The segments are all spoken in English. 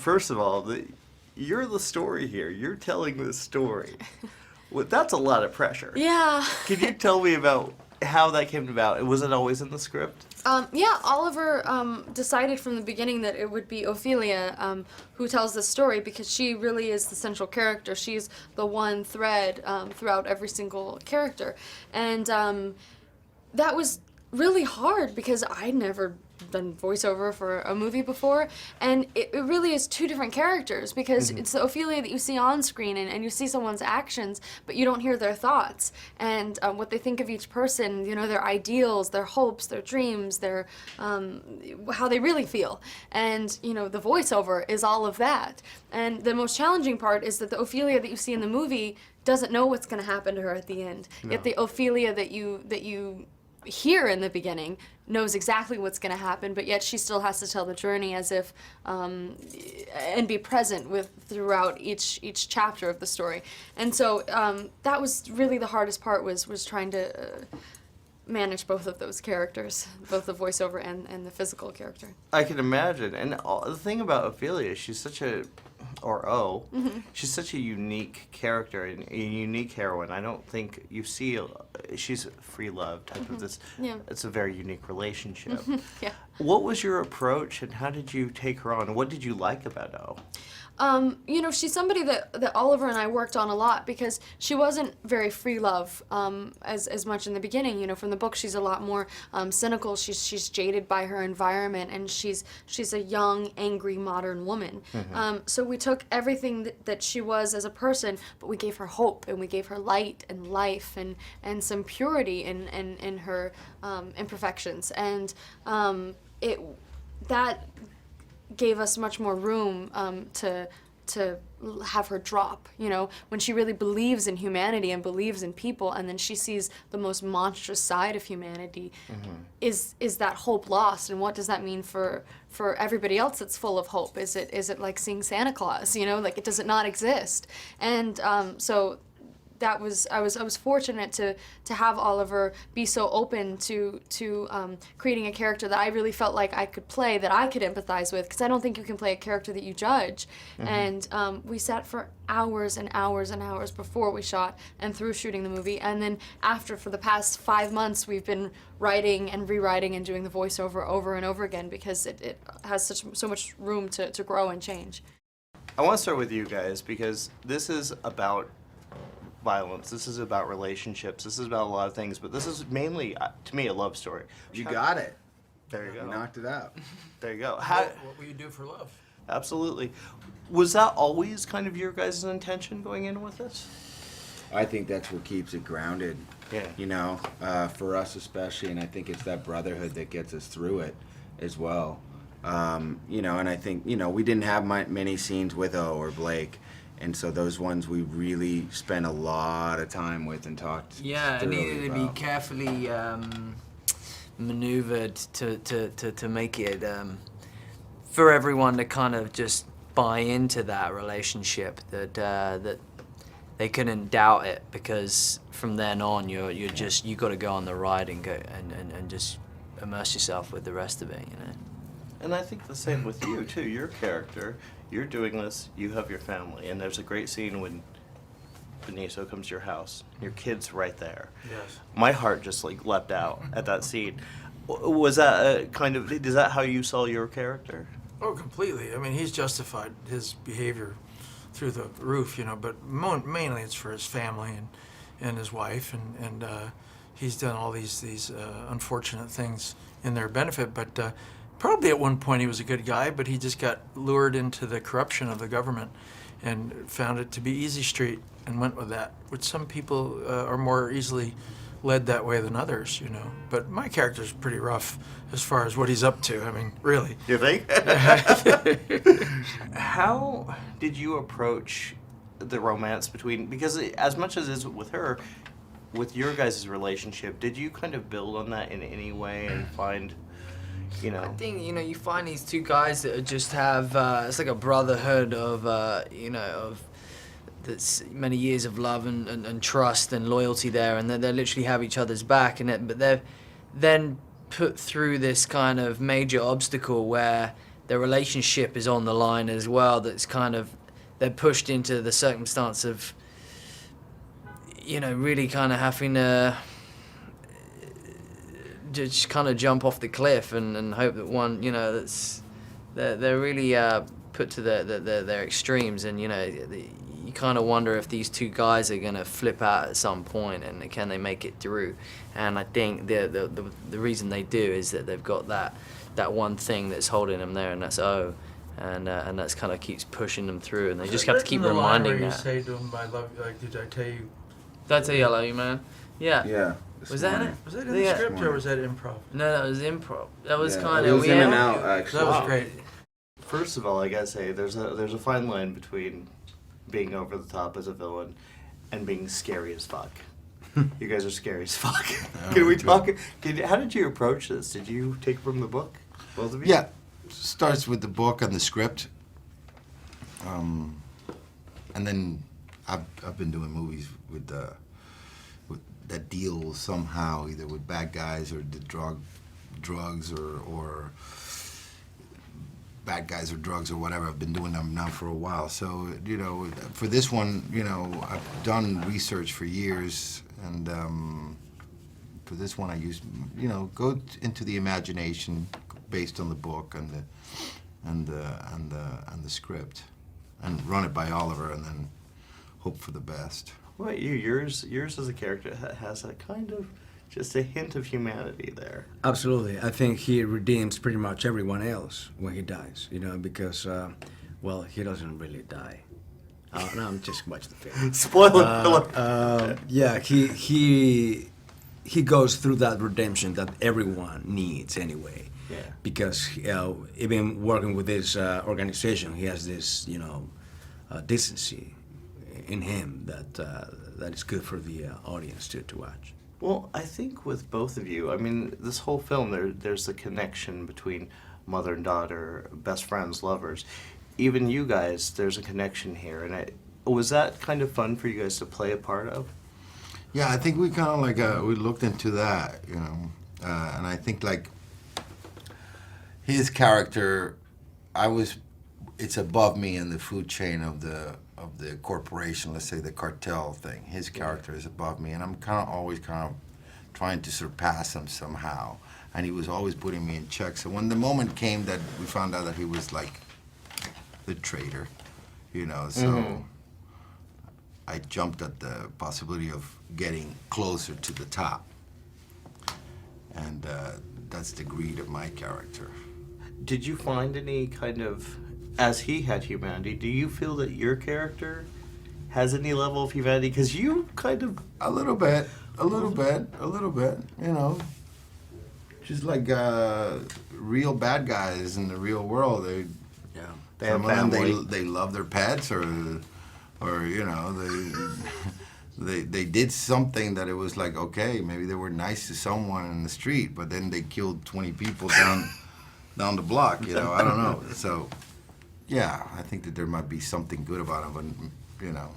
first of all, you're the story here. You're telling this story. Well, that's a lot of pressure. Yeah. Can you tell me about how that came about? Was it always in the script? Yeah, Oliver decided from the beginning that it would be Ophelia who tells this story because she really is the central character. She's the one thread throughout every single character. And that was really hard because I'd never done voiceover for a movie before, and it really is two different characters because it's the Ophelia that you see on screen and you see someone's actions, but you don't hear their thoughts and what they think of each person, you know, their ideals, their hopes, their dreams, their how they really feel. And, you know, the voiceover is all of that. And the most challenging part is that the Ophelia that you see in the movie doesn't know what's going to happen to her at the end. No. Yet the Ophelia that you hear in the beginning knows exactly what's going to happen, but yet she still has to tell the journey as if and be present with throughout each chapter of the story. And so that was really the hardest part, was trying to manage both of those characters, both the voiceover and the physical character. I can imagine. And the thing about Ophelia, she's such a, she's such a unique character and a unique heroine. I don't think you see, she's a free love type of this. Yeah. It's a very unique relationship. Yeah. What was your approach and how did you take her on? What did you like about O? You know, she's somebody that Oliver and I worked on a lot because she wasn't very free love as much in the beginning. You know, from the book, she's a lot more cynical. She's jaded by her environment, and she's a young, angry, modern woman. So we took everything that she was as a person, but we gave her hope, and we gave her light and life and some purity in her imperfections, and that gave us much more room to have her drop, you know, when she really believes in humanity and believes in people, and then she sees the most monstrous side of humanity. Is that hope lost, and what does that mean for everybody else that's full of hope? Is it like seeing Santa Claus, you know, like does it not exist? And so that was, I was fortunate to have Oliver be so open to creating a character that I really felt like I could play, that I could empathize with, because I don't think you can play a character that you judge. And we sat for hours and hours and hours before we shot and through shooting the movie, and then after, for the past 5 months, we've been writing and rewriting and doing the voiceover over and over again because it has so much room to grow and change. I want to start with you guys because this is about violence, this is about relationships, this is about a lot of things, but this is mainly, to me, a love story. You got it. There you go. You knocked it out. There you go. What will you do for love? Absolutely. Was that always kind of your guys' intention going in with this? I think that's what keeps it grounded. Yeah. You know, for us especially, and I think it's that brotherhood that gets us through it as well. You know, and I think, you know, we didn't have many scenes with O or Blake. And so those ones we really spent a lot of time with and talked through. Yeah, it needed to be carefully maneuvered to make it for everyone to kind of just buy into that relationship, that they couldn't doubt it, because from then on you got to go on the ride and go and just immerse yourself with the rest of it, you know. And I think the same with you too. Your character, you're doing this, you have your family, and there's a great scene when Benicio comes to your house. Your kid's right there. Yes. My heart just like leapt out at that scene. Was that is that how you saw your character? Oh, completely. I mean, he's justified his behavior through the roof, you know, but mainly it's for his family and his wife, and he's done all these unfortunate things in their benefit, but probably at one point he was a good guy, but he just got lured into the corruption of the government and found it to be easy street and went with that, which some people are more easily led that way than others, you know. But my character's pretty rough as far as what he's up to. I mean, really. You think? How did you approach the romance between, because as much as it is with her, with your guys' relationship, did you kind of build on that in any way and find, you know? I think, you know, you find these two guys that just have, it's like a brotherhood of, you know, of that's many years of love and trust and loyalty there, and they literally have each other's back, but they're then put through this kind of major obstacle where their relationship is on the line as well. That's kind of, they're pushed into the circumstance of, you know, really kind of having to just kind of jump off the cliff and hope that one, you know, they're really put to their extremes, and you know, you kind of wonder if these two guys are gonna flip out at some point, and can they make it through? And I think the reason they do is that they've got that one thing that's holding them there, and that's and that's kind of keeps pushing them through, and they just have to keep reminding that. that. You say to him, "I love you." Like, did I tell you? Did I tell you I love you, man? Yeah. Yeah. Was that it? Was that in the script or was that improv? No, that was improv. That was Yeah, kind it of was in and out, actually. That was great. First of all, I gotta say, there's a fine line between being over the top as a villain and being scary as fuck. You guys are scary as fuck. Can we talk? How did you approach this? Did you take from the book, both of you? Yeah, starts with the book and the script, and then I've been doing movies with that deal somehow either with bad guys or the drugs or bad guys or drugs or whatever. I've been doing them now for a while. So, you know, for this one, you know, I've done research for years, and for this one I used, you know, go into the imagination based on the book and the script, and run it by Oliver, and then hope for the best. What about you? Yours as a character has a kind of just a hint of humanity there. Absolutely. I think he redeems pretty much everyone else when he dies, you know, because, well, he doesn't really die. No, I'm just watching the film. Spoiler alert. Yeah, he goes through that redemption that everyone needs anyway. Yeah. Because, even working with this organization, he has this, you know, decency in him that is good for the audience to watch. Well, I think with both of you, I mean, this whole film, there's the connection between mother and daughter, best friends, lovers. Even you guys, there's a connection here, and was that kind of fun for you guys to play a part of? Yeah, I think we kind of like we looked into that, you know, and I think like his character, it's above me in the food chain of the corporation, let's say the cartel thing. His character is above me, and I'm always trying to surpass him somehow. And he was always putting me in check. So when the moment came that we found out that he was like the traitor, you know, so I jumped at the possibility of getting closer to the top. And that's the greed of my character. Did you find any kind of, as he had humanity, do you feel that your character has any level of humanity? Because you kind of... A little bit, you know. Just like real bad guys in the real world. They Some have of them, family. they love their pets, or you know, they did something that it was like, okay, maybe they were nice to someone in the street, but then they killed 20 people down the block, you know, I don't know. So, yeah, I think that there might be something good about him, but, you know,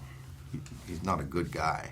he's not a good guy.